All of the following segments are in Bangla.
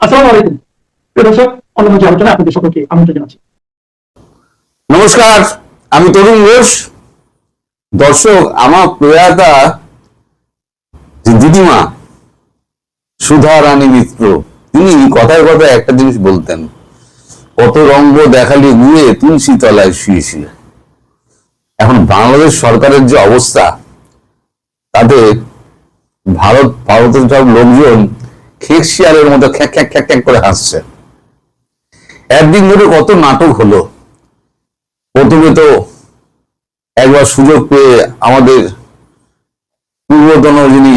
আসসালামু আলাইকুম প্রিয় দর্শক, অন্যান্য যে আলোচনা আপনাদের সকলকে আমন্ত্রণ জানাচ্ছি। নমস্কার, আমি তরুণ ঘোষ। দর্শক, আমার প্রয়াতা যে দিদিমা সুধা রানী মিত্র, তিনি কথায় কথায় একটা জিনিস বলতেন, কত রঙ্গ দেখালি গুয়ে তুলসী তলায় শুয়ে শুয়ে। এখন বাংলাদেশ সরকারের যে অবস্থা, তাতে ভারতের সব লোকজন খেক শিয়ালের মতো খ্যাক খ্যাক খ্যাক খ্যাক করে হাসছে। একদিন ধরে কত নাটক হলো। প্রথমে তো একবার সুযোগ পেয়ে আমাদের পূর্বতন যিনি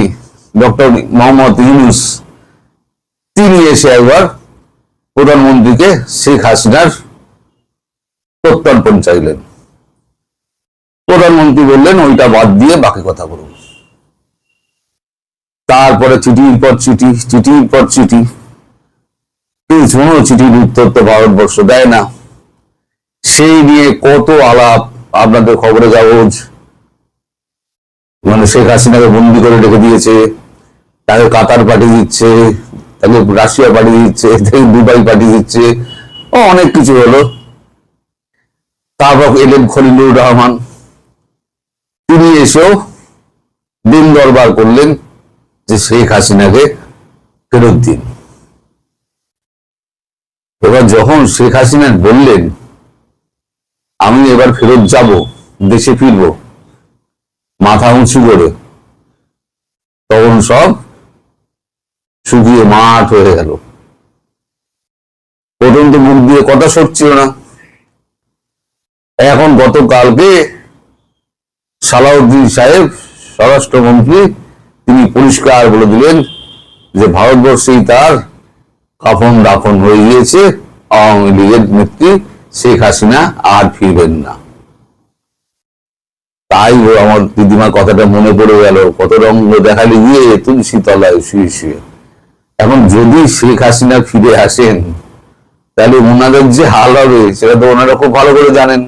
ডক্টর মোহাম্মদ ইউনূস, তিনি এসে একবার প্রধানমন্ত্রীকে শেখ হাসিনার প্রত্যর্পণ চাইলেন। প্রধানমন্ত্রী বললেন ওইটা বাদ দিয়ে বাকি কথা বলুন। তারপরে চিঠির পর চিঠি, চিঠির পর চিঠি, কোনো চিঠির উত্তর তো ভারতবর্ষ দেয় না। সেই নিয়ে কত আলাপ, আপনাদের খবরে কাগজ মানে শেখ হাসিনাকে বন্দি করে রেখে দিয়েছে, তাকে কাতার পাঠিয়ে দিচ্ছে, তাকে রাশিয়া পাঠিয়ে দিচ্ছে, তাকে দুবাই পাঠিয়ে দিচ্ছে, অনেক কিছু হলো। তারপর এলেন খলিলুর রহমান, তিনি এসেও দিন দরবার করলেন যে শেখ হাসিনাকে ফেরত দিন। এবার যখন শেখ হাসিনা বললেন আমি এবার ফেরত যাব, দেশে ফিরবো মাথা উঁচু করে, তখন সব শুকিয়ে মাঠ হয়ে গেল। প্রথম তো মুখ দিয়ে কথা সরছিল না। এখন গতকালকে সালাউদ্দিন সাহেব স্বরাষ্ট্রমন্ত্রী, তিনি পরিষ্কার বলে দিলেন যে ভারতবর্ষেই তার কাফন দাফন হয়ে গিয়েছে, আওয়ামী লীগের নেত্রী শেখ হাসিনা আর ফিরবেন না। তাই আমার দিদিমার কথাটা মনে পড়ে গেল, কত রঙ্গ দেখালি গিয়ে তুলসী তলায় শুয়ে শুয়ে। এখন যদি শেখ হাসিনা ফিরে আসেন, তাহলে ওনাদের যে হাল হবে সেটা তো ওনারা খুব ভালো করে জানেন।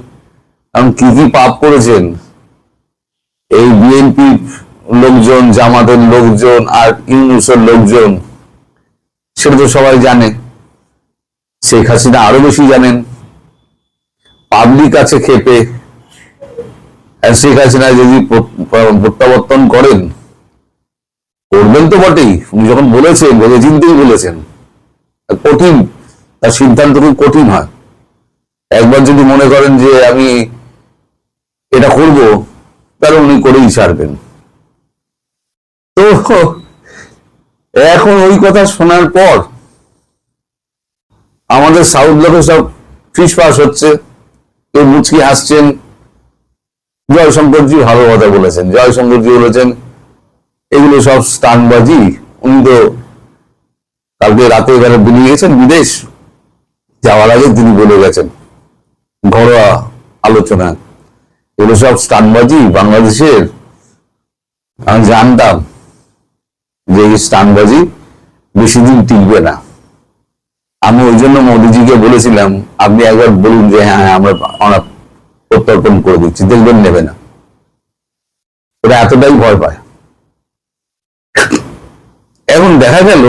কারণ কি কি পাপ করেছেন এই বিএনপি লোকজন, জামাতের লোকজন আর ইউনূসের লোকজন, সেটা তো সবাই জানে। শেখ হাসিনা আরো বেশি জানেন। পাবলিক আছে খেপে, শেখ হাসিনা যদি প্রত্যাবর্তন করেন, করবেন তো বটেই, উনি যখন বলেছেন ভেবে চিন্তেই বলেছেন। কঠিন, তার সিদ্ধান্ত খুব কঠিন হয়। একবার যদি মনে করেন যে আমি এটা করব, তাহলে উনি করেই ছাড়বেন। তো এখন ওই কথা শোনার পর আমাদের সাউথ ব্লকে সব ফিসফাস হচ্ছে, কেউ মুচকি হাসছেন। জয়শঙ্করজি ভালো কথা বলেছেন, জয়শঙ্করজি বলেছেন এগুলো সব স্টানবাজি। উনি তো কালকে রাতে এখানে বেরিয়ে গেছেন বিদেশ, যাওয়ার আগে তিনি বলে গেছেন ঘরোয়া আলোচনা, এগুলো সব স্টানবাজি বাংলাদেশের। আমি জানতাম যে এই স্টানবাজি বেশি দিন টিকবে না। আমি ওই জন্য মোদীজিকে বলেছিলাম আপনি একবার বলুন যে হ্যাঁ আমরা প্রত্যর্পণ করে দিচ্ছি, দেখবেন নেবে না। ওরা এতটাই ভয় পায়। এখন দেখা গেল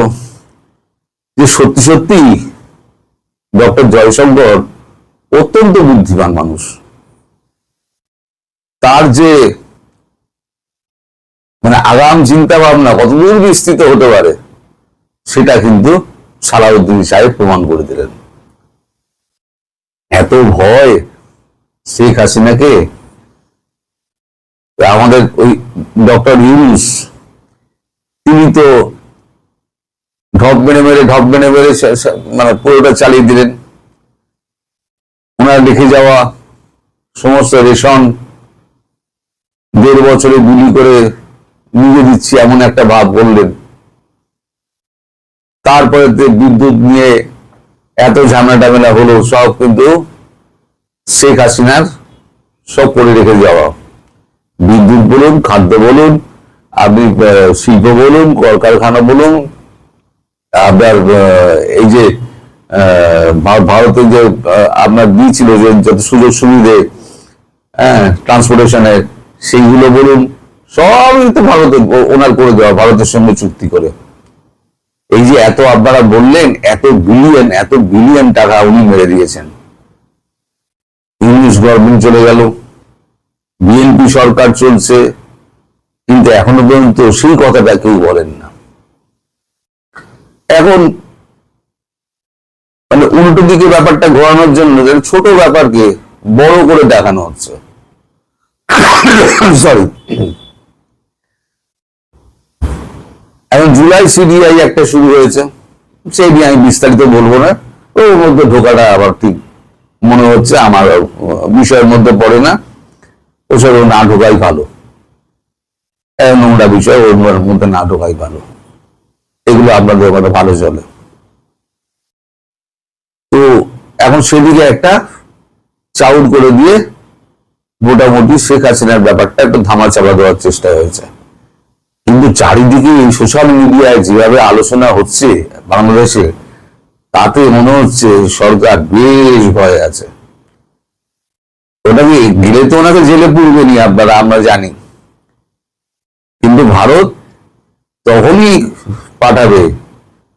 যে সত্যি সত্যি ডক্টর জয়শঙ্কর অত্যন্ত বুদ্ধিমান মানুষ। তার যে মানে আগাম চিন্তা ভাবনা কতদূর বিস্তৃত হতে পারে, সেটা কিন্তু সালাউদ্দিন সাহেব প্রমাণ করে দিলেন। এত ভয় শেখ হাসিনাকে, আমাদের ওই ডক্টর ইউনূস, তিনি তো ঢপ মেরে মেরে মানে পুরোটা চালিয়ে দিলেন। ওনার লিখে যাওয়া সমস্ত রেশন 1.5 বছরে গুলি করে নিয়ে দিচ্ছি এমন একটা ভাব বললেন। তারপরে বিদ্যুৎ নিয়ে এত ঝামেলা হলো, সব কিন্তু শেখ হাসিনার সব করে রেখে যাওয়া। বিদ্যুৎ বলুন, খাদ্য বলুন, আপনি শিল্প বলুন, কলকারখানা বলুন, আপনার এই যে ভারতের যে আপনার দিয়েছিল যে যত সুযোগ সুবিধে ট্রান্সপোর্টেশনের, সেইগুলো বলুন, সবই তো ভারতের ওনার করে দেওয়া, ভারতের সঙ্গে চুক্তি করে। এই যে এত আপনারা বললেন এত বিলিয়ন টাকা উনি মেরে দিয়েছেন। ইংলিশ গভর্নমেন্ট চলে গেল, বিএনপি সরকার চলছে, কিন্তু এখনো পর্যন্ত সেই কথাটা কেউ বলেন না। এখন মানে উল্টো দিকে ব্যাপারটা ঘোরানোর জন্য ছোট ব্যাপারকে বড় করে দেখানো হচ্ছে। সরি, এখন জুলাই সিডিআই একটা শুরু হয়েছে, সেই নিয়ে আমি বিস্তারিত বলবো না। ওর মধ্যে ঢোকাটা আবার ঠিক মনে হচ্ছে আমার বিষয়ের মধ্যে পড়ে না, ওসব না ঢোকাই ভালো। নোংরা বিষয় ওর মধ্যে না ঢোকাই ভালো, এগুলো আপনাদের মধ্যে ভালো চলে। তো এখন সেদিকে একটা চাউল করে দিয়ে মোটামুটি শেখ হাসিনার ব্যাপারটা একটু ধামাচাপা দেওয়ার চেষ্টা হয়েছে। কিন্তু চারিদিকে এই সোশ্যাল মিডিয়ায় যেভাবে আলোচনা হচ্ছে বাংলাদেশে, তাতে মনে হচ্ছে সরকার বেশ ভয় আছে। ওটাকে গেলে তো ওনাকে জেলে পুরবেনি আপনারা, আমরা জানি, কিন্তু ভারত তখনই পাঠাবে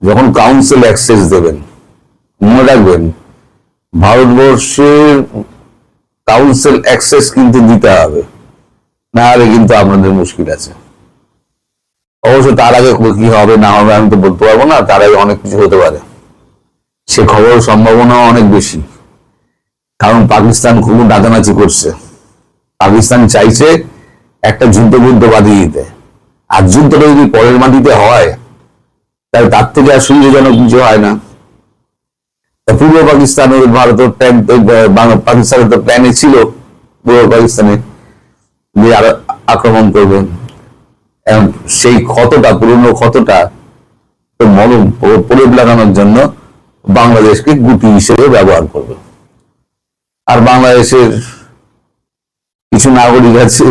যখন কাউন্সিল অ্যাক্সেস দেবেন। মনে রাখবেন, ভারতবর্ষের কাউন্সিল অ্যাক্সেস কিন্তু দিতে হবে, না হলে কিন্তু আপনাদের মুশকিল আছে। অবশ্য তার আগে কি হবে না হবে আমি তো বলতে পারবো না, তার আগে অনেক কিছু হতে পারে, সে খবরের সম্ভাবনা অনেক বেশি। কারণ পাকিস্তান খুব নাচানাচি করছে, পাকিস্তান চাইছে একটা যুদ্ধ বাঁধিয়ে দিতে, আর যুদ্ধটা যদি পরের মাটিতে হয় তাহলে তার থেকে আর সুবিধাজনক কিছু হয় না। পূর্ব পাকিস্তান ভারতের পাকিস্তানের তো প্ল্যানে ছিল পূর্ব পাকিস্তানে যে আক্রমণ করবে, সেই ক্ষতটা, পুরনো ক্ষতটা মলম প্রলেপ লাগানোর জন্য বাংলাদেশকে গুটি হিসেবে ব্যবহার করবে। আর বাংলাদেশের কিছু নাগরিক আছে,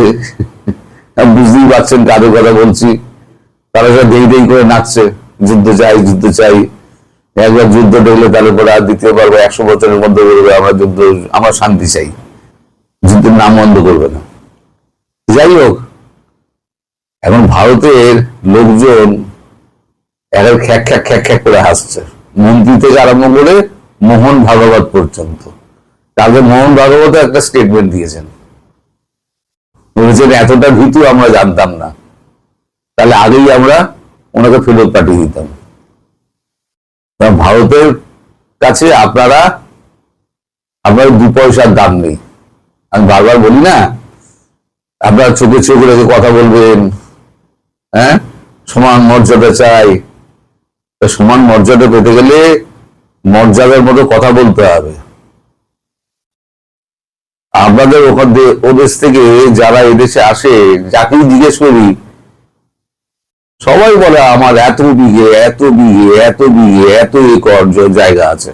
বুঝতেই পারছেন কাদের কথা বলছি, তারা সব দেই করে নাচছে, যুদ্ধ চাই। একবার যুদ্ধ দেখলে তারপরে আর দ্বিতীয়বার 100 বছরের মধ্যে বলবে আমরা শান্তি চাই, যুদ্ধের নাম বন্ধ করবে না। যাই হোক, এখন ভারতের লোকজন এখন খ্যাক করে হাসছে, মন্ত্রী থেকে আরম্ভ করে মোহন ভাগবত পর্যন্ত। তাদের মোহন ভাগবত একটা স্টেটমেন্ট দিয়েছেন, বলেছেন এতটা ভীতু আমরা জানতাম না, তাহলে আগেই আমরা ওনাকে ফেরত পাঠিয়ে দিতাম। ভারতের কাছে আপনার 2 পয়সার দাম নেই। আমি বারবার বলি না, আপনারা চোখে চোখ রেখে কথা বলবেন, হ্যাঁ, সমান মর্যাদা চাই। সমান মর্যাদা পেতে গেলে মর্যাদার মতো কথা বলতে হবে। আপনাদের ও দেশ থেকে যারা এদেশে আসে, যাকেই জিজ্ঞেস করি, সবাই বলে আমার এত বিঘে এত একর জায়গা আছে।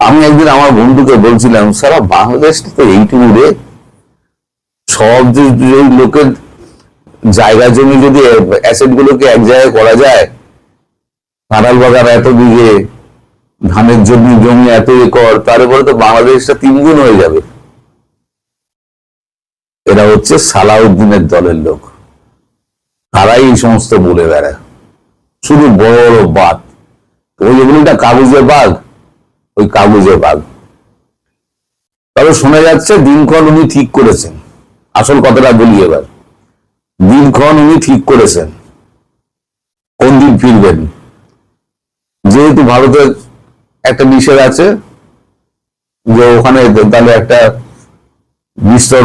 আমি একদিন আমার বন্ধুকে বলছিলাম, সারা বাংলাদেশটা তো এইটুকু রে, সব লোকের জায়গা জমি যদি অ্যাসেট গুলোকে এক জায়গায় করা যায়, কাঁঠাল বাগান এত বিঘে, ধানের জমি এত একর, তারপরে তো বাংলাদেশটা 3 গুণ হয়ে যাবে। এরা হচ্ছে সালাউদ্দিনের দলের লোক, তারাই এই সমস্ত বলে বেড়ায়, শুধু বড় বড় বাদ। ওই যেগুলোটা কাগজের বাঘ, ওই কাগজের বাঘ। তবে শোনা যাচ্ছে দিনক্ষণ উনি ঠিক করেছেন। আসল কথাটা বলি এবার, দিনক্ষণ উনি ঠিক করেছেন কোন দিন ফিরবেন। যেহেতু ভারতের একটা নিষেধ আছে যে ওখানে তাহলে একটা বিস্তর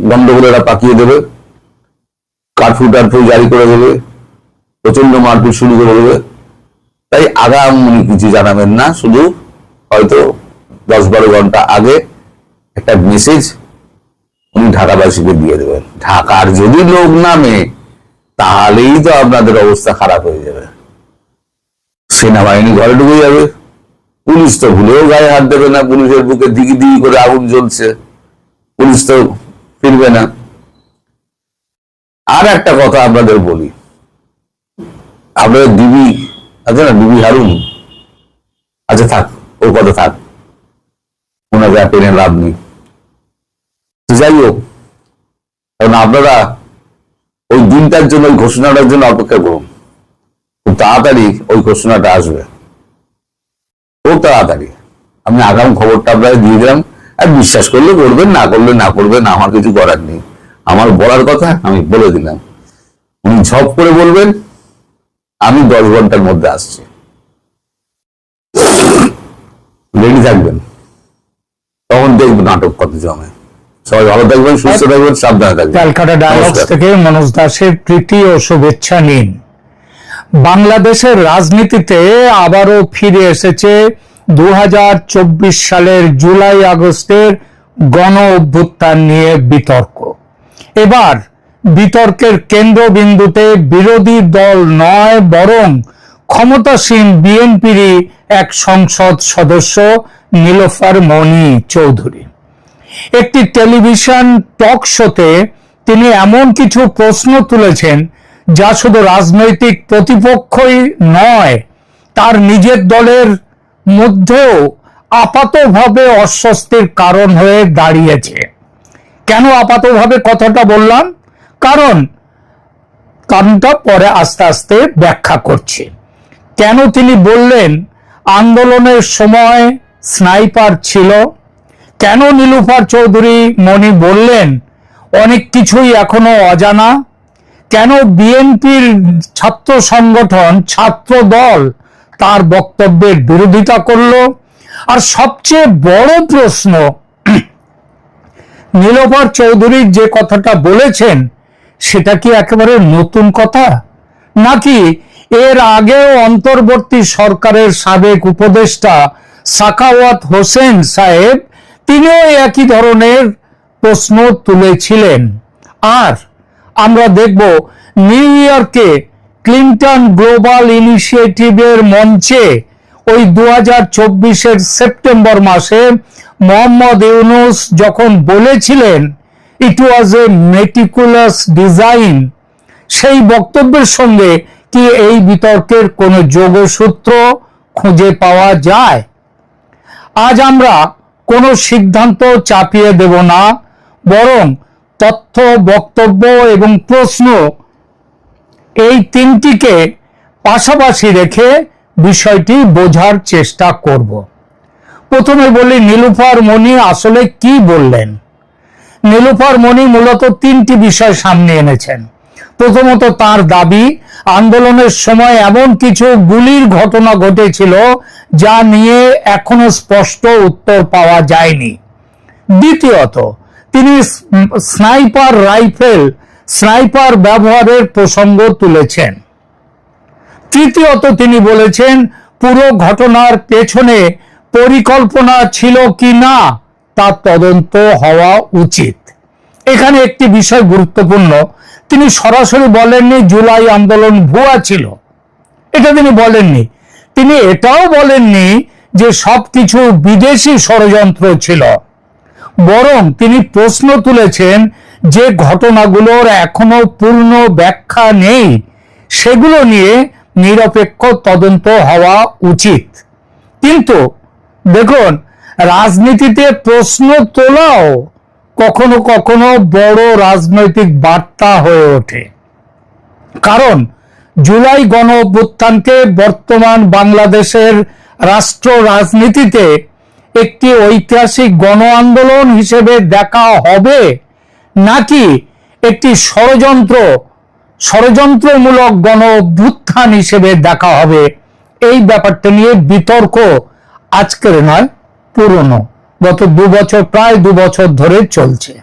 গন্ডগোলেরা পাকিয়ে দেবে, কারফিউ জারি করে দেবে, প্রচন্ড মারপিট শুরু করে দেবে, তাই আগাম উনি কিছু জানাবেন না, শুধু হয়তো 10-12 ঘন্টা আগে একটা মেসেজ উনি ঢাকাবাসীকে দিয়ে দেবেন। ঢাকার যদি লোক নামে তাহলেই তো আপনাদের অবস্থা খারাপ হয়ে যাবে। সেনাবাহিনী ঘরে ঢুকে যাবে, পুলিশ তো ভুলেও গায়ে হাত দেবে না, পুলিশের বুকে দিগি করে আগুন জ্বলছে, পুলিশ তো ফিরবে না। আর একটা কথা আপনাদের বলি, আপনাদের ডিবি আছে না, ডিবি হারুন, আচ্ছা থাক, ওর কথা থাক, ওনাকে টেনে লাভ নেই। যাই হোক, কারণ আপনারা ওই দিনটার জন্য, ওই ঘোষণাটার জন্য অপেক্ষা করুন। খুব তাড়াতাড়ি ওই ঘোষণাটা আসবে, খুব তাড়াতাড়ি। আমি আগাম খবরটা আপনাকে দিয়ে দিলাম, আর বিশ্বাস করলে করবেন, না করলে না করবেন, আমার কিছু করার নেই। আমার বলার কথা আমি বলে দিলাম, উনি ঝপ করে বলবেন আমি 10 ঘন্টার মধ্যে আসছি, রেডি থাকবেন, তখন দেখবো নাটক কত জমে। সবাই ভালো থাকবেন, সুস্থ থাকবেন, সাবধানে থাকবেন। ক্যালকাটা ডায়ালগস থেকে মনোজ দাসের প্রীতি ও শুভেচ্ছা নিন। বাংলাদেশের রাজনীতিতে আবারও ফিরে এসেছে 2024 সালের জুলাই আগস্টের গণ অভ্যুত্থান নিয়ে বিতর্ক। এবার বিতর্কের কেন্দ্রবিন্দুতে বিরোধী দল নয়, বরং ক্ষমতাসীন বিএনপিরই এক সংসদ সদস্য নীলোফার মনি চৌধুরী। একটি টেলিভিশন টক শোতে তিনি এমন কিছু প্রশ্ন তুলেছেন যা শুধু রাজনৈতিক প্রতিপক্ষই নয়, তার নিজের দলের মধ্যেও আপাতভাবে অস্বস্তির কারণ হয়ে দাঁড়িয়েছে। কেন আপাতভাবে কথাটা বললাম? কারণটা পরে আস্তে আস্তে ব্যাখ্যা করছি। কেন তিনি বললেন আন্দোলনের সময় স্নাইপার ছিল? কেন নীলুফার চৌধুরী মনি বললেন অনেক কিছুই এখনো অজানা? কেন বিএনপির ছাত্র সংগঠন, ছাত্র দল তার বক্তব্যের বিরোধিতা করল? আর সবচেয়ে বড় প্রশ্ন, নীলোফার চৌধুরী যে কথাটা বলেছেন সেটা কি একেবারে নতুন কথা, নাকি এর আগেও অন্তর্বর্তী সরকারের সাবেক উপদেষ্টা সাখাওয়াত হোসেন সাহেব তিনিও একই ধরনের প্রশ্ন তুলেছিলেন? আর আমরা দেখব নিউ ইয়র্কে ক্লিন্টন গ্লোবাল ইনিশিয়েটিভের মঞ্চে ওই 2024-এর সেপ্টেম্বর মাসে মোহাম্মদ ইউনূস যখন বলেছিলেন ইট ওয়াজ এ মেটিকুলাস ডিজাইন, সেই বক্তব্যের সঙ্গে কি এই বিতর্কের কোনো যোগসূত্র খুঁজে পাওয়া যায়? আজ আমরা কোনো সিদ্ধান্ত চাপিয়ে দেব না, বরং তথ্য, বক্তব্য এবং প্রশ্ন এই তিনটিকে পাশাপাশি রেখে বিষয়টি বোঝার চেষ্টা করব। প্রথমে বলি নীলুফার মনি আসলে কি বললেন। নীলুফার মনি মূলত তিনটি বিষয় সামনে এনেছেন। প্রথমত তার দাবি আন্দোলনের সময় এমন কিছু গুলির ঘটনা ঘটেছিল যা নিয়ে এখনো স্পষ্ট উত্তর পাওয়া যায়নি। দ্বিতীয়ত তিনি স্নাইপার ব্যবহারের প্রসঙ্গ তুলেছেন। তৃতীয়ত তিনি বলেছেন পুরো ঘটনার পেছনে পরিকল্পনা ছিল কি না তা তদন্ত হওয়া উচিত। এখানে একটি বিষয় গুরুত্বপূর্ণ, তিনি সরাসরি বলেননি জুলাই আন্দোলন ভুয়া ছিল, এটা তিনি বলেননি। তিনি এটাও বলেননি যে সবকিছু বিদেশি ষড়যন্ত্র ছিল, বরং তিনি প্রশ্ন তুলেছেন যে ঘটনাগুলোর এখনো পূর্ণ ব্যাখ্যা নেই সেগুলো নিয়ে নিরপেক্ষ তদন্ত হওয়া উচিত। কিন্তু দেখুন, রাজনীতিতে প্রশ্ন তোলাও কখনো কখনো বড় রাজনৈতিক বার্তা হয়ে ওঠে। কারণ জুলাই গণ অভ্যুত্থানকে বর্তমান বাংলাদেশের রাষ্ট্র রাজনীতিতে একটি ঐতিহাসিক গণ আন্দোলন হিসেবে দেখা হবে, নাকি একটি ষড়যন্ত্রমূলক গণ অভ্যুত্থান হিসেবে দেখা হবে, এই ব্যাপারটা নিয়ে বিতর্ক আজকের নয়, পুরনো, গত প্রায় 2 বছর ধরে চলছে।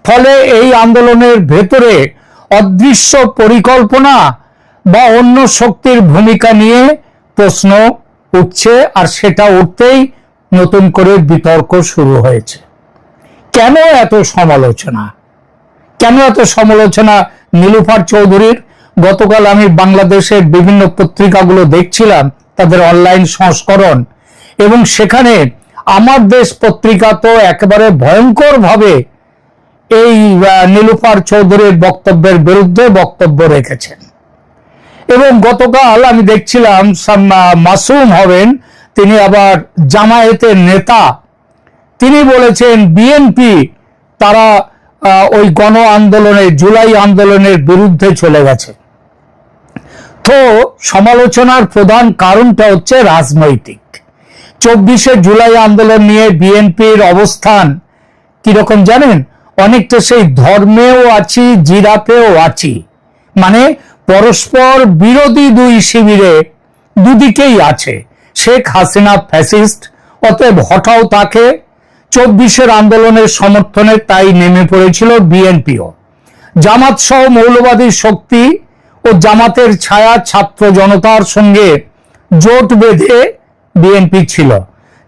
ফলে এই আন্দোলনের ভেতরে অদৃশ্য পরিকল্পনা বা অন্য শক্তির ভূমিকা নিয়ে প্রশ্ন উঠছে, আর সেটা উঠতেই নতুন করে বিতর্ক শুরু হয়েছে। কেন এত সমালোচনা নীলুফার চৌধুরীর? গতকাল আমি বাংলাদেশের বিভিন্ন পত্রিকাগুলো দেখছিলাম, তাদের অনলাইন সংস্করণ, এবং সেখানে আমার দেশ পত্রিকা তো একেবারে ভয়ঙ্কর ভাবে এই নীলুফার চৌধুরীর বক্তব্যের বিরুদ্ধে বক্তব্য রেখেছেন। এবং গতকাল আমি দেখছিলাম মাসুম হবেন, তিনি আবার জামায়াতের নেতা, তিনি বলেছেন বিএনপি তারা ওই গণ আন্দোলনে, জুলাই আন্দোলনের বিরুদ্ধে চলে গেছে। সমালোচনার প্রধান কারণটা হচ্ছে রাজনৈতিক। 24শে জুলাই আন্দোলন নিয়ে বিএনপির অবস্থান কিরকম জানেন? অনেকটা সেই ধর্মেও আছি, জিরাফেও আছি, মানে পরস্পর বিরোধী দুই শিবিরে দুদিকেই আছে। শেখ হাসিনা ফ্যাসিস্ট, অতএব হঠাও তাকে। 24শে আন্দোলনের সমর্থনে তাই নেমে পড়েছিল বিএনপিও। জামাত সহ মৌলবাদী শক্তি ও জামাতের ছায়া ছাত্র জনতার সঙ্গে জোট বেঁধে বিএনপি ছিল।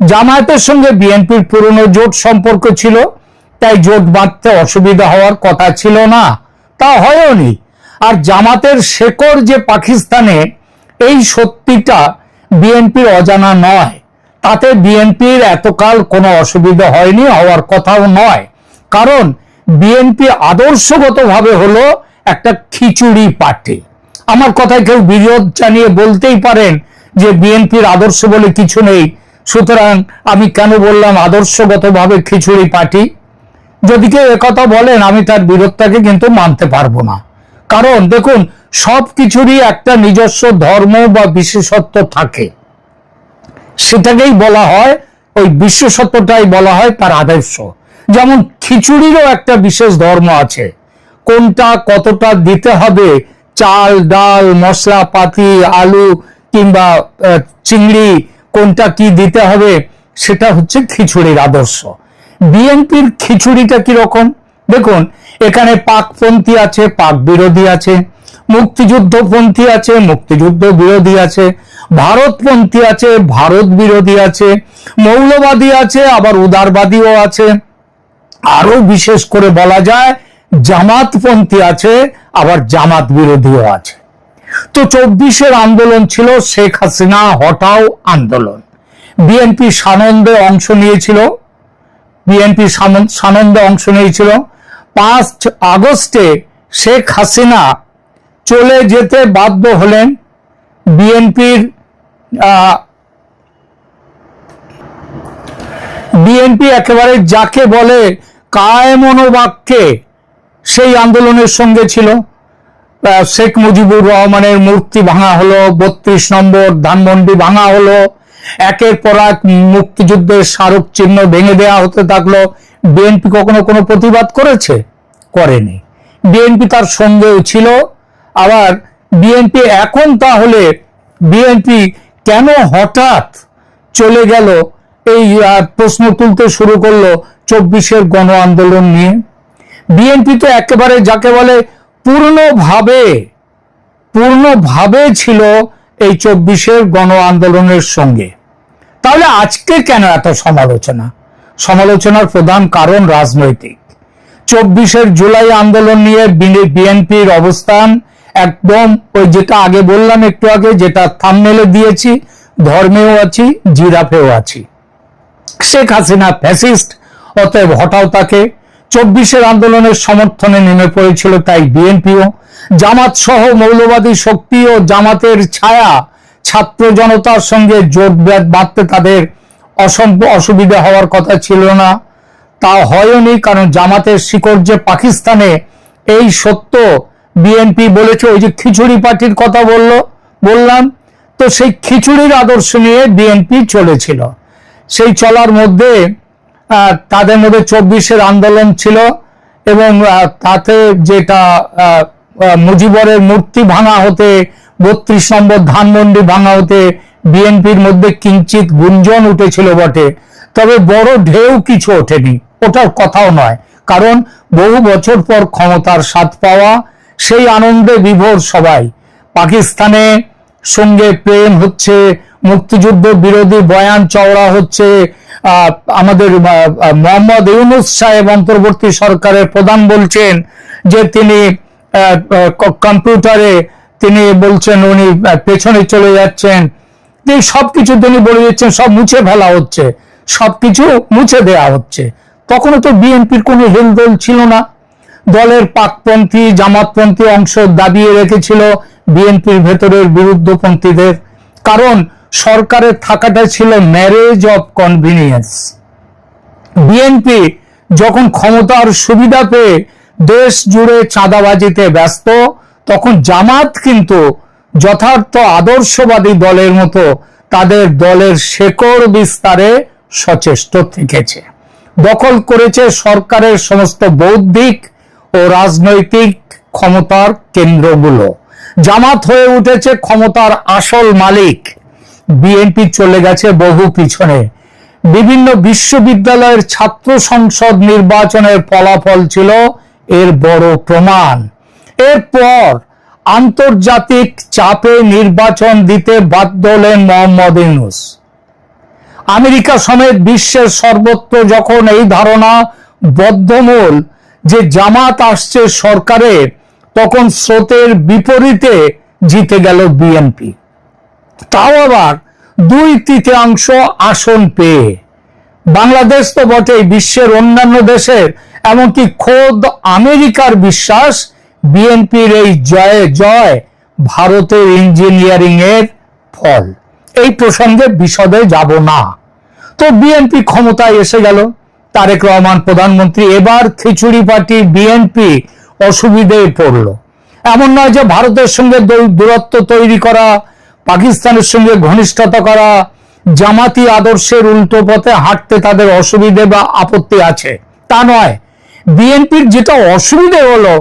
জামায়াতের সঙ্গে বিএনপির পুরনো জোট সম্পর্ক ছিল, তাই জোট বাঁধতে অসুবিধা হওয়ার কথা ছিল না, তা হয়নি। আর জামাতের শেকড় যে পাকিস্তানে, এই সত্যিটা বিএনপির অজানা নয়। তাতে বিএনপির এতকাল কোনো অসুবিধা হয়নি, হওয়ার কথাও নয়। কারণ বিএনপি আদর্শগতভাবে হলো একটা খিচুড়ি পার্টি। আমার কথায় কেউ বিরোধ জানিয়ে বলতেই পারেন যে বিএনপির আদর্শ বলে কিছু নেই, সুতরাং আমি কেন বললাম আদর্শগতভাবে খিচুড়ি পার্টি। যদি কেউ একথা বলেন, আমি তার বিরোধটাকে কিন্তু মানতে পারবো না। কারণ দেখুন, সব কিছুরই একটা নিজস্ব ধর্ম বা বিশেষত্ব থাকে, সেটাকেই বলা হয়, ওই বিশেষত্বটাই বলা হয় তার আদর্শ। যেমন খিচুড়িরও একটা বিশেষ ধর্ম আছে, কোনটা কতটা দিতে হবে, চাল ডাল মশলাপাতি আলু কিংবা চিংড়ি কোনটা কি দিতে হবে, সেটা হচ্ছে খিচুড়ির আদর্শ। বিএনপির খিচুড়িটা কিরকম দেখুন, এখানে পাকপন্থী আছে, পাক বিরোধী আছে, মুক্তিযুদ্ধপন্থী আছে, মুক্তিযুদ্ধ বিরোধী আছে, ভারতপন্থী আছে, ভারত বিরোধী আছে, মৌলবাদী আছে, আবার উদারবাদীও আছে, আরো বিশেষ করে বলা যায় জামাতপন্থী আছে, আবার জামাত বিরোধীও আছে। তো 24শে আন্দোলন ছিল শেখ হাসিনা হটাও আন্দোলন। বিএনপি সানন্দে অংশ নিয়েছিল। 5 আগস্টে শেখ হাসিনা চলে যেতে বাধ্য হলেন। বিএনপি একেবারে যাকে বলে কায়মনোবাক্যে সেই আন্দোলনের সঙ্গে ছিল। শেখ মুজিবুর রহমানের মূর্তি ভাঙা হলো, 32 নম্বর ধানমন্ডি ভাঙা হলো, একের পর এক মুক্তিযুদ্ধের স্মারক চিহ্ন ভেঙে দেওয়া হতে থাকলো। বিএনপি কখনো কোনো প্রতিবাদ করেছে? করেনি। বিএনপি তার সঙ্গেও ছিল। আবার বিএনপি এখন তাহলে বিএনপি কেন হঠাৎ চলে গেল, এই প্রশ্ন তুলতে শুরু করলো 24শে গণ আন্দোলন নিয়ে। বিএনপি তো একেবারে যাকে বলে পূর্ণভাবে ছিল এই 24শে গণ আন্দোলনের সঙ্গে। তাহলে আজকে কেন এত সমালোচনার প্রধান কারণ রাজনৈতিক। 24শে জুলাই আন্দোলন নিয়ে বিএনপির অবস্থান একদম ওই যেটা আগে বললাম একটু আগে, যেটা থাম্বনেলে দিয়েছি, ধর্মেও আছি, জিরাফেও আছি। শেখ হাসিনা ফ্যাসিস্ট, অতএব হটাও তাকে। 24শে আন্দোলনের সমর্থনে নেমে পড়েছিল তাই বিএনপিও। জামাত সহ মৌলবাদী শক্তি ও জামাতের ছায়া ছাত্র জনতার সঙ্গে জোট বাঁধতে তাদের অসুবিধা হওয়ার কথা ছিল না, তা হয়নি। কারণ জামাতের শিকড় যে পাকিস্তানে, এই সত্য বিএনপি বলেছে। ওই যে খিচুড়ি পার্টির কথা বললাম, তো সেই খিচুড়ির আদর্শ নিয়ে বিএনপি চলেছিল। সেই চলার মধ্যে তাদের মধ্যে 24শে আন্দোলন ছিল, এবং তাতে যেটা মুজিবরের মূর্তি ভাঙা হতে, 32 নম্বর ধানমন্ডি ভাঙা হতে বিএনপির মধ্যে কিঞ্চিত গুঞ্জন উঠেছিল বটে, তবে বড় ঢেউ কিছু ওঠেনি, ওটার কথাও নয়। কারণ বহু বছর পর ক্ষমতার স্বাদ পাওয়া, সেই আনন্দে বিভোর সবাই। পাকিস্তানে সঙ্গে প্রেম হচ্ছে, মুক্তিযুদ্ধ বিরোধী বয়ান চওড়া হচ্ছে। আমাদের মোহাম্মদ ইউনূস সাহেব অন্তর্বর্তী সরকারের প্রধান বলছেন যে তিনি কম্পিউটারে তিনি বলছেন উনি পেছনে চলে যাচ্ছেন, সবকিছু তিনি বলে দিচ্ছেন, সব মুছে ফেলা হচ্ছে, সবকিছু মুছে দেয়া হচ্ছে। তখনও তো বিএনপির কোনো হেলদোল ছিল না। দলের পাকপন্থী জামাতপন্থী অংশ দাবিয়ে রেখেছিল বিএনপির ভেতরের বিরুদ্ধপন্থীদের, কারণ সরকারের থাকাটা ছিল ম্যারেজ অফ কনভিনিয়েন্স। বিএনপি যখন ক্ষমতার সুবিধা পেয়ে দেশ জুড়ে চাঁদাবাজিতে ব্যস্ত, তখন জামাত কিন্তু যথার্থ আদর্শবাদী দলের মতো তাদের দলের শেকড় বিস্তারে সচেষ্ট থেকেছে। দখল করেছে সরকারের সমস্ত বৌদ্ধিক ও রাজনৈতিক ক্ষমতার কেন্দ্রগুলো। জামাত হয়ে উঠেছে ক্ষমতার আসল মালিক। বিএনপি চলে গেছে বহু পিছনে। বিভিন্ন বিশ্ববিদ্যালয়ের ছাত্র সংসদ নির্বাচনের ফলাফল ছিল এর বড় প্রমাণ। এরপর আন্তর্জাতিক চাপে নির্বাচন দিতে বাধ্য হলেন মোহাম্মদ ইউনূস। আমেরিকা সমেত বিশ্বের সর্বত্র যখন এই ধারণা বদ্ধমূল যে জামাত আসছে সরকারে, তখন স্রোতের বিপরীতে জিতে গেল বিএনপি, তাও আবার 2/3 আসন পেয়ে। বাংলাদেশ তো বটেই, বিশ্বের অন্যান্য দেশের এমনকি খোদ আমেরিকার বিশ্বাস বিএনপির এই জয় ভারতের ইঞ্জিনিয়ারিং এর ফল। এই প্রসঙ্গে বিশদে যাব না। তো বিএনপি ক্ষমতায় এসে গেল, তারেক রহমান প্রধানমন্ত্রী। এবার খিচুড়ি পার্টি বিএনপি অসুবিধায় পড়ল। এমন নয় যে ভারতের সঙ্গে দূরত্ব তৈরি করা, পাকিস্তানের সঙ্গে ঘনিষ্ঠতা করা, জামাতি আদর্শের উল্টো পথে হাঁটতে তাদের অসুবিধে বা আপত্তি আছে, তা নয়। বিএনপির যেটা অসুবিধে হলো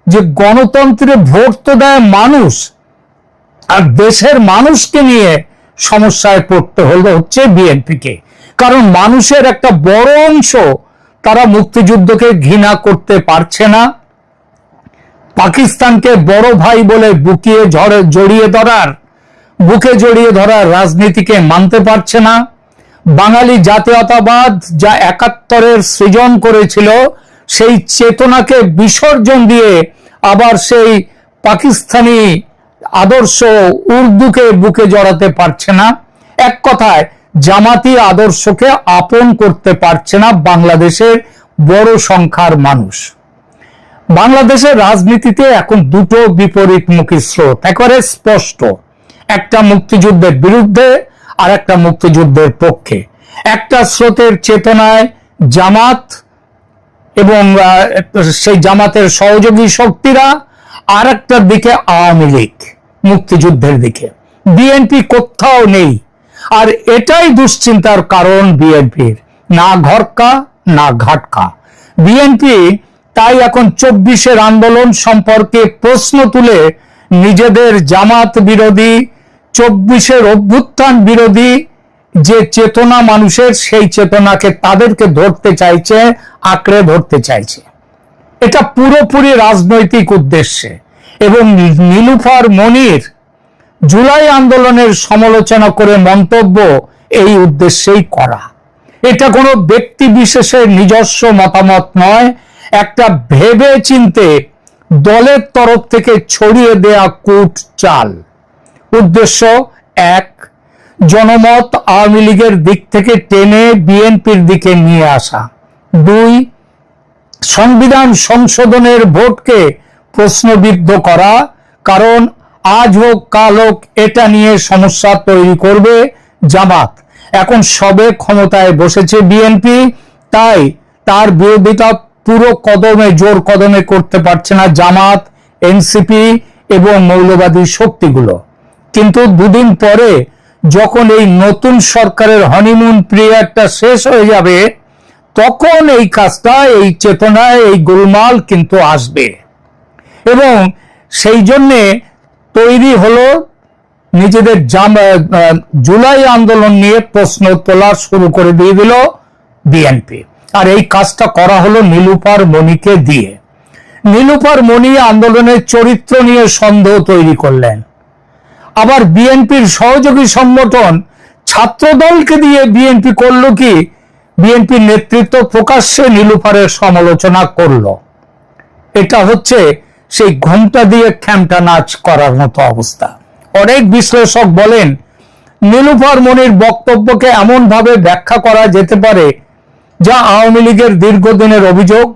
যে গণতন্ত্রে ভোট তো দেয় মানুষ, আর দেশের মানুষকে নিয়ে সমস্যায় পড়তে হচ্ছে বিএনপিকে। কারণ মানুষের একটা বড় অংশ তারা মুক্তিযুদ্ধকে ঘৃণা করতে পারছে না, পাকিস্তানকে বড় ভাই বলে বুকে জড়িয়ে ধরার রাজনীতিকে মানতে পারছে না। বাঙালি জাতীয়তাবাদ যা 71-এর সৃজন করেছিল, সেই চেতনাকে বিসর্জন দিয়ে আবার সেই পাকিস্তানি আদর্শ উর্দুকে বুকে জড়াতে পারছে না। এক কথায় জামাতি আদর্শকে আপন করতে পারছে না বাংলাদেশের বড় সংখ্যার মানুষ। বাংলাদেশের রাজনীতিতে এখন দুটো বিপরীতমুখী স্রোত একেবারে স্পষ্ট, একটা মুক্তিযুদ্ধের বিরুদ্ধে আর একটা মুক্তিযুদ্ধের পক্ষে। একটা স্রোতের চেতনায় জামাত এবং সেই জামাতের সহযোগী শক্তিরা, আর একটার দিকে আওয়ামী লীগ মুক্তিযুদ্ধের দিকে। বিএনপি কোথাও নেই, আর এটাই দুশ্চিন্তার কারণ বিএনপির। না ঘরকা না ঘাটকা। বিএনপি তাই এখন 24-এর আন্দোলন সম্পর্কে প্রশ্ন তুলে নিজেদের জামাত বিরোধী, 24-এর অভ্যুত্থান বিরোধী যে চেতনা মানুষের, সেই চেতনাকে তাদেরকে ধরতে চাইছে, আঁকড়ে ধরতে চাইছে। এটা পুরোপুরি রাজনৈতিক উদ্দেশ্যে। এবং নীলুফার মনির জুলাই আন্দোলনের সমালোচনা করে মন্তব্য এই উদ্দেশ্যেই করা। এটা কোনো ব্যক্তি বিশেষের নিজস্ব মতামত নয়, একটা ভেবে চিন্তে দলের তরফ থেকে ছড়িয়ে দেয়া কূট চাল। উদ্দেশ্য এক, জনমত আওয়ামী লীগের দিক থেকে টেনে বিএনপির দিকে নিয়ে আসা। 2, সংবিধান সংশোধনের ভোটকে প্রশ্নবিদ্ধ করা, কারণ আজ হোক কাল হোক এটা নিয়ে সমস্যা তৈরি করবে জামাত। এখন সবে ক্ষমতায় বসেছে বিএনপি, তাই তার বিরোধিতা পুরো কদমে, জোর কদমে করতে পারছে না জামাত, এনসিপি এবং মৌলবাদী শক্তিগুলো। কিন্তু দুদিন পরে যখন এই নতুন সরকারের হনিমুন পিরিয়ডটা শেষ হয়ে যাবে, তখন এই কাজটা, এই চেতনায় এই গোলমাল কিন্তু আসবে। এবং সেই জন্যে তৈরি হলো নিজেদের জুলাই আন্দোলন নিয়ে প্রশ্ন তোলা শুরু করে দিয়ে দিল বিএনপি। আর এই কাজটা করা হলো নীলুফার মনিকে দিয়ে। নীলুফার মনি আন্দোলনের চরিত্র নিয়ে সন্দেহ তৈরি করলেন। আবার বিএনপির সহযোগী সংগঠন ছাত্রদলকে দিয়ে বিএনপি করলো কি, বিএনপির নেতৃত্ব প্রকাশ্যে নীলুফারের সমালোচনা করলো। এটা হচ্ছে সেই ঘোমটা দিয়ে খ্যামটা নাচ করার মতো অবস্থা। অনেক বিশ্লেষক বলেন নীলুফার মনির বক্তব্যকে এমন ভাবে ব্যাখ্যা করা যেতে পারে যা আওয়ামী লীগের দীর্ঘদিনের অভিযোগ,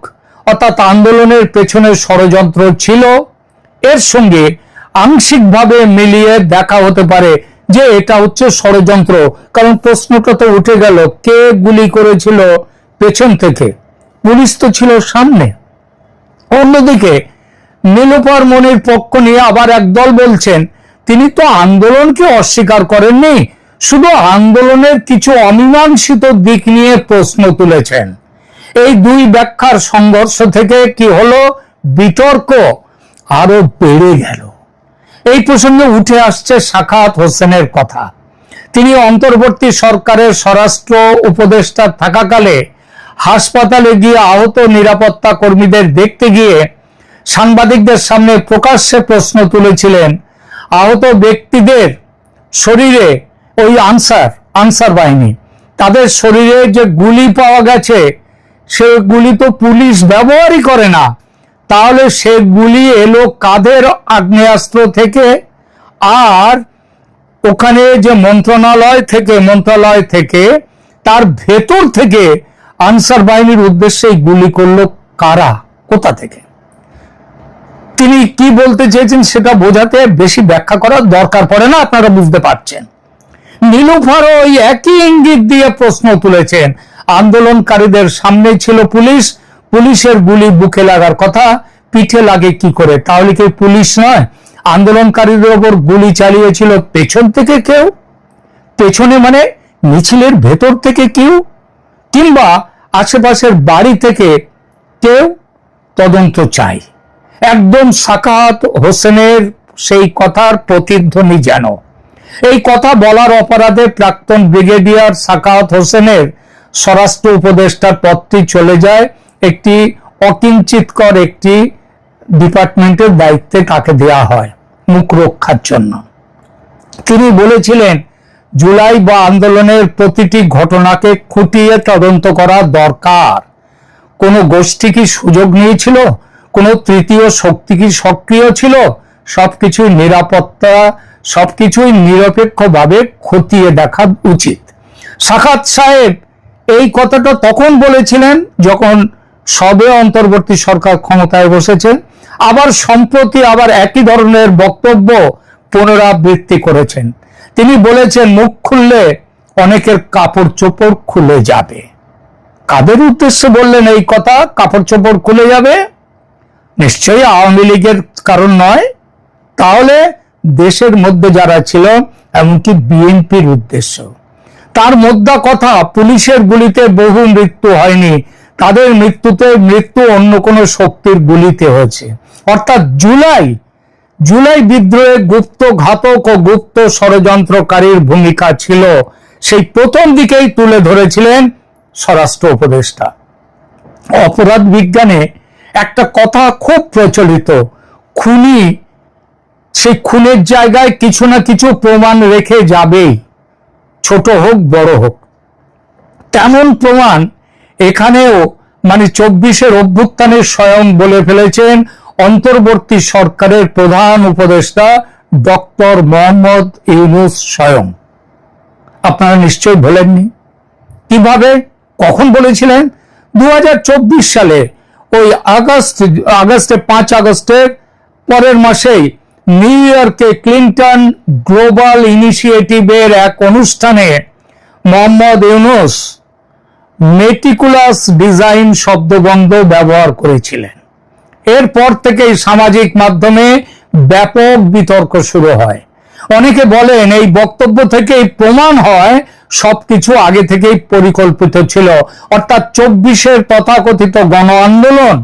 অর্থাৎ আন্দোলনের পেছনে ষড়যন্ত্র ছিল, এর সঙ্গে আংশিকভাবে মিলিয়ে দেখা হতে পারে যে এটা হচ্ছে ষড়যন্ত্র। কারণ প্রশ্নটা তো উঠে গেল, কে গুলি করেছিল পেছন থেকে? পুলিশ তো ছিল সামনে। অন্যদিকে নীলুফার মনির পক্ষ নিয়ে আবার একদল বলছেন তিনি তো আন্দোলনকে অস্বীকার করেননি, শুধু আন্দোলনের কিছু অমীমাংসিত দিক নিয়ে প্রশ্ন তুলেছেন। এই দুই ব্যাখ্যার সংঘর্ষ থেকে কি হলো, বিতর্ক আরো বেড়ে গেল। এই প্রসঙ্গে উঠে আসছে সাখাওয়াত হোসেনের কথা। তিনি অন্তর্বর্তী সরকারের স্বরাষ্ট্র উপদেষ্টা থাকাকালে হাসপাতালে গিয়ে আহত নিরাপত্তা কর্মীদের দেখতে গিয়ে সাংবাদিকদের সামনে প্রকাশ্যে প্রশ্ন তুলেছিলেন, আহত ব্যক্তিদের শরীরে ওই আনসার বাহিনী, তাদের শরীরে যে গুলি পাওয়া গেছে সেগুলি তো পুলিশ ব্যবহারই করে না, তাহলে সে গুলি এলো কাদের আগ্নেয়াস্ত্র থেকে? আর ওখানে যে মন্ত্রণালয় থেকে তার ভেতর থেকে আনসার বাহিনীর উদ্দেশ্যে গুলি করলো কারা, কোথা থেকে? তিনি কি বলতে চেয়েছেন সেটা বোঝাতে বেশি ব্যাখ্যা করার দরকার পড়ে না, আপনারা বুঝতে পারছেন। নীলুফারও ওই একই ইঙ্গিত দিয়ে প্রশ্ন তুলেছেন, আন্দোলনকারীদের সামনে ছিল পুলিশ, পুলিশের গুলি বুকে লাগার কথা, পিঠে লাগে কি করে? তাহলে কি পুলিশ নয়? আন্দোলনকারীদের ওপর গুলি চালিয়েছিল পেছন থেকে কেউ, পেছনে মানে মিছিলের ভেতর থেকে কেউ, কিংবা আশেপাশের বাড়ি থেকে কেউ? তদন্ত চাই। একদম সাখাওয়াত হোসেনের সেই কথার প্রতিধ্বনি যেন। এই কথা বলার অপরাধে প্রাক্তন ব্রিগেডিয়ার সাখাওয়াত হোসেনের স্বরাষ্ট্র উপদেষ্টার পদটি চলে যায় একটি অকিঞ্চিতকর একটি ডিপার্টমেন্টের দায়িত্বে তাকে দেয়া হয় মুখ রক্ষার জন্য। তিনি বলেছিলেন, জুলাই বা আন্দোলনের প্রতিটি ঘটনাকে খুঁটিয়ে তদন্ত করা দরকার। কোন গোষ্ঠী কি সুযোগ নিয়েছিল? কোন তৃতীয় শক্তি কি সক্রিয় ছিল? সবকিছুই নিরপেক্ষভাবে খতিয়ে দেখা উচিত। সাখাওয়াত সাহেব এই কথাটা তখন বলেছিলেন যখন সবে অন্তর্বর্তী সরকার ক্ষমতায় বসেছে, আবার সম্প্রতি আবার একই ধরনের বক্তব্য পুনরাবৃত্তি করেছেন। তিনি বলেছেন, মুখ খুললে অনেকের কাপড় চোপড় খুলে যাবে। কাদের উদ্দেশ্যে বললেন এই কথা, কাপড় চোপড় খুলে যাবে? নিশ্চয়ই আওয়ামী লীগের কারণ নয়, তাহলে দেশের মধ্যে যারা ছিল, এমনকি বিএনপির উদ্দেশ্য। তার মোদ্দা কথা, পুলিশের গুলিতে বহু মৃত্যু হয়নি, তাদের মৃত্যু অন্য কোনো শক্তির গুলিতে হয়েছে। অর্থাৎ জুলাই বিদ্রোহে গুপ্ত ঘাতক ও গুপ্ত ষড়যন্ত্রকারীর ভূমিকা ছিল, সেই প্রথম দিকেই তুলে ধরেছিলেন স্বরাষ্ট্র উপদেষ্টা। অপরাধ বিজ্ঞানে একটা কথা খুব প্রচলিত, খুনি সেই খুনের জায়গায় কিছু না কিছু প্রমাণ রেখে যাবেই, ছোট হোক বড় হোক। তেমন প্রমাণ এখানেও, মানে 24-এর অভ্যুত্থানের স্বয়ং বলে ফেলেছেন অন্তর্বর্তী সরকারের প্রধান উপদেষ্টা ডক্টর মোহাম্মদ ইউনূস স্বয়ং। আপনারা নিশ্চয়ই ভোলেননি। কিভাবে, কখন বলেছিলেন? 2024 সালে ওই আগস্টে 5 আগস্টের পরের মাসেই নিউ ইয়র্কে ক্লিন্টন গ্লোবাল ইনিশিয়েটিভের এক অনুষ্ঠানে মোহাম্মদ ইউনূস মেটিকুলাস ডিজাইন শব্দবন্ধ ব্যবহার করেছিলেন। এরপর থেকেই সামাজিক মাধ্যমে ব্যাপক বিতর্ক শুরু হয়। অনেকে বলেন এই বক্তব্য থেকেই প্রমাণ হয় সবকিছু আগে থেকেই পরিকল্পিত ছিল, অর্থাৎ 24-এর তথাকথিত গণ আন্দোলন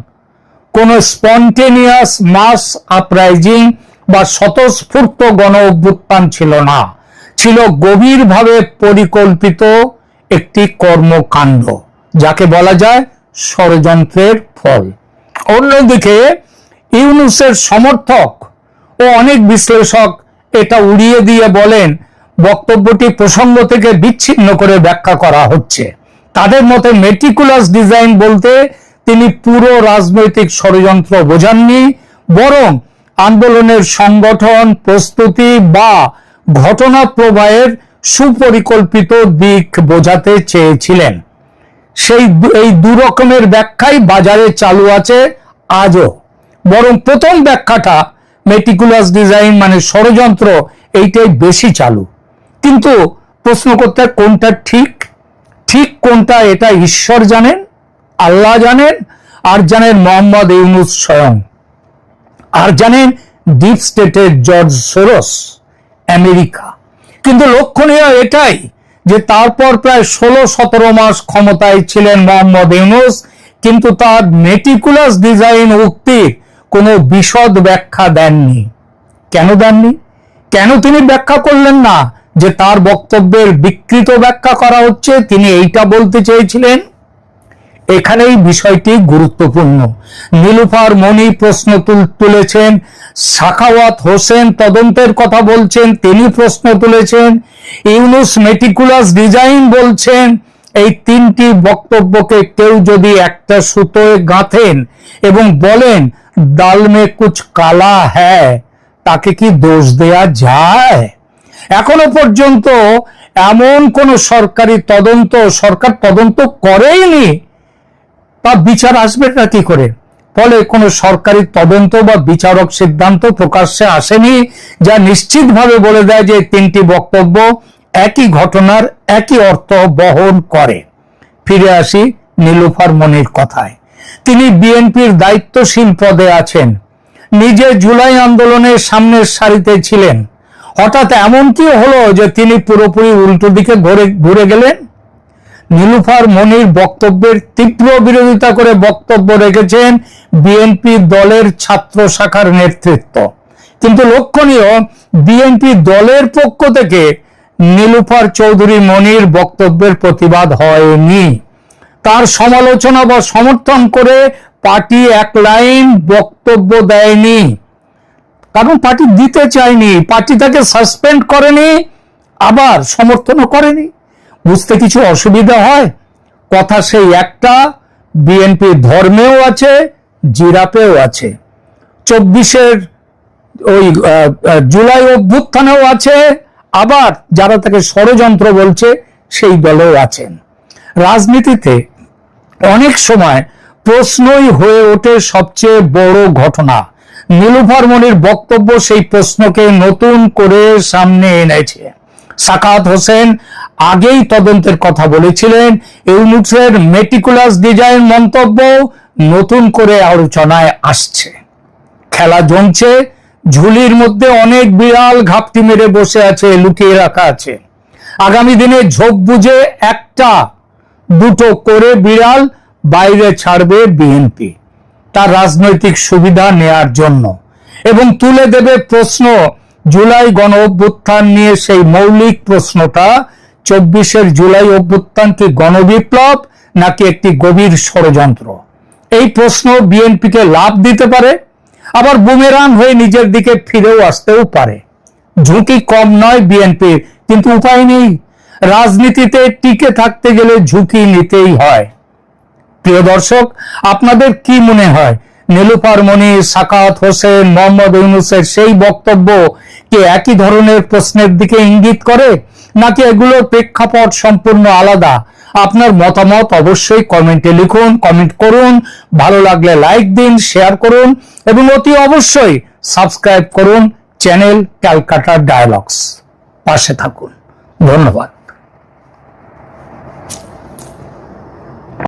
কোন স্পন্টেনিয়াস মাস আপরাইজিং বা স্বতঃস্ফূর্ত গণ অভ্যুত্থান ছিল না, ছিল গভীরভাবে পরিকল্পিত একটি কর্মকাণ্ড, যাকে বলা যায় ষড়যন্ত্রের ফল। অন্যদিকে ইউনূসের সমর্থক ও অনেক বিশ্লেষক এটা উড়িয়ে দিয়ে বলেন বক্তব্যটি প্রসঙ্গ থেকে বিচ্ছিন্ন করে ব্যাখ্যা করা হচ্ছে। তাদের মতে মেটিকুলাস ডিজাইন বলতে তিনি পুরো রাজনৈতিক ষড়যন্ত্র বোঝাননি, বরং আন্দোলনের সংগঠন, প্রস্তুতি বা ঘটনা প্রবাহের সুপরিকল্পিত দিক বোঝাতে চেয়েছিলেন। এই দু রকমের ব্যাখ্যাই বাজারে চালু আছে আজও, বরং প্রথম ব্যাখ্যাটা মেটিকুলাস ডিজাইন মানে ষড়যন্ত্র, এইটাই বেশি চালু। কিন্তু প্রশ্ন করতে কোনটা ঠিক কোনটা এটা ঈশ্বর জানেন, আল্লাহ জানেন, আর জানেন মোহাম্মদ ইউনূস স্বয়ং, আর জানেন ডিপ স্টেটের জর্জ সোরস। আমেরিকা। কিন্তু লক্ষণীয় এটাই যে তারপর প্রায় 16-17 মাস ক্ষমতায় ছিলেন মোহাম্মদ ইউনূস, কিন্তু তার মেটিকুলাস ডিজাইন উক্তির কোনো বিশদ ব্যাখ্যা দেননি। কেন দেননি? কেন তিনি ব্যাখ্যা করলেন না যে তার বক্তব্যের বিকৃত ব্যাখ্যা করা হচ্ছে? তিনি এইটা বলতে চেয়েছিলেন। এখানেই বিষয়টি গুরুত্বপূর্ণ। নীলুফার মনি প্রশ্ন তুলেছেন, সাখাওয়াত হোসেন তদন্তের কথা বলছেন, তিনি প্রশ্ন তুলেছেন, ইউনূস মেটিকুলাস ডিজাইন বলছেন। এই তিনটি বক্তব্যকে কেউ যদি একটা সুতোয় গাঁথেন এবং বলেন দাল মে কুছ কালা হ্যায়, তাকে কি দোষ দেয়া যায়? এখনো পর্যন্ত এমন কোন সরকার তদন্ত করেইনি, তা বিচার আসবে না কি করে? ফলে কোন সরকারি তদন্ত বা বিচারক সিদ্ধান্ত প্রকাশ্যে আসেনি, যা নিশ্চিতভাবে বলে দেয় যে তিনটি বক্তব্য একই ঘটনার একই অর্থ বহন করে। ফিরে আসি নীলুফার মনির কথায়। তিনি বিএনপির দায়িত্বশীল পদে আছেন, নিজে জুলাই আন্দোলনের সামনের সারিতে ছিলেন। হঠাৎ এমন কি হলো যে তিনি পুরোপুরি উল্টো দিকে ঘুরে গেলেন? নীলুফার মনির বক্তব্যের তীব্র বিরোধিতা করে বক্তব্য রেখেছেন বিএনপি দলের ছাত্র শাখার নেতৃত্ব। কিন্তু লক্ষণীয়, বিএনপি দলের পক্ষ থেকে নীলুফার চৌধুরী মনির বক্তব্যের প্রতিবাদ হয়নি। তার সমালোচনা বা সমর্থন করে পার্টি এক লাইন বক্তব্য দেয়নি, কারণ পার্টি দিতে চায়নি। পার্টি তাকে সাসপেন্ড করেনি, আবার সমর্থনও করেনি। বুঝতে কিছু অসুবিধা হয়? কথা সেই একটা, বিএনপি ধর্মেও আছে, জিরাপেও আছে। 24-এর ওই জুলাই অভ্যুত্থানেও আছে, আবার যারা তাকে ষড়যন্ত্র বলছে সেই দলেও আছেন। রাজনীতিতে অনেক সময় প্রশ্নই হয়ে ওঠে সবচেয়ে বড় ঘটনা। নীলুফার মনির বক্তব্য সেই প্রশ্নকে নতুন করে সামনে এনেছে। সাখাওয়াত হোসেন আগেই তদন্তের কথা বলেছিলেন, ইউনূসের মেটিকুলাস ডিজাইন মন্তব্য নতুন করে আলোচনায় আসছে। খেলা জমছে, ঝুলির মধ্যে অনেক বিড়াল ঘাপটি মেরে বসে আছে, লুকিয়ে রাখা আছে। আগামী দিনে ঝোপ বুঝে একটা দুটো করে বিড়াল বাইরে ছাড়বে বিএনপি, তার রাজনৈতিক সুবিধা নেয়ার জন্য, এবং তুলে দেবে প্রশ্ন জুলাই গণ অভ্যুত্থান নিয়ে। সেই মৌলিক প্রশ্নটা, 24-এর জুলাই অভ্যুত্থান কি গণবিপ্লব নাকি একটি গভীর ষড়যন্ত্র? এই প্রশ্ন বিএনপিকে লাভ দিতে পারে, আবার বুমেরাং হয়ে নিজের দিকে ফিরেও আসতেও পারে। ঝুঁকি কম নয় বিএনপির, কিন্তু উপায় নেই। রাজনীতিতে টিকে থাকতে গেলে ঝুঁকি নিতেই হয়। প্রিয় দর্শক, আপনাদের কি মনে হয়, নীলুফার মনি, সাখাওয়াত হোসেন, মোহাম্মদ ইউনূসের সেই বক্তব্য কি একই ধরনের প্রশ্নের দিকে ইঙ্গিত করে, নাকি এগুলোর প্রেক্ষাপট সম্পূর্ণ আলাদা? আপনার মতামত অবশ্যই কমেন্টে লিখুন, কমেন্ট করুন। ভালো লাগলে লাইক দিন, শেয়ার করুন এবং অতি অবশ্যই সাবস্ক্রাইব করুন চ্যানেল ক্যালকাটা ডায়ালগস। পাশে থাকুন। ধন্যবাদ।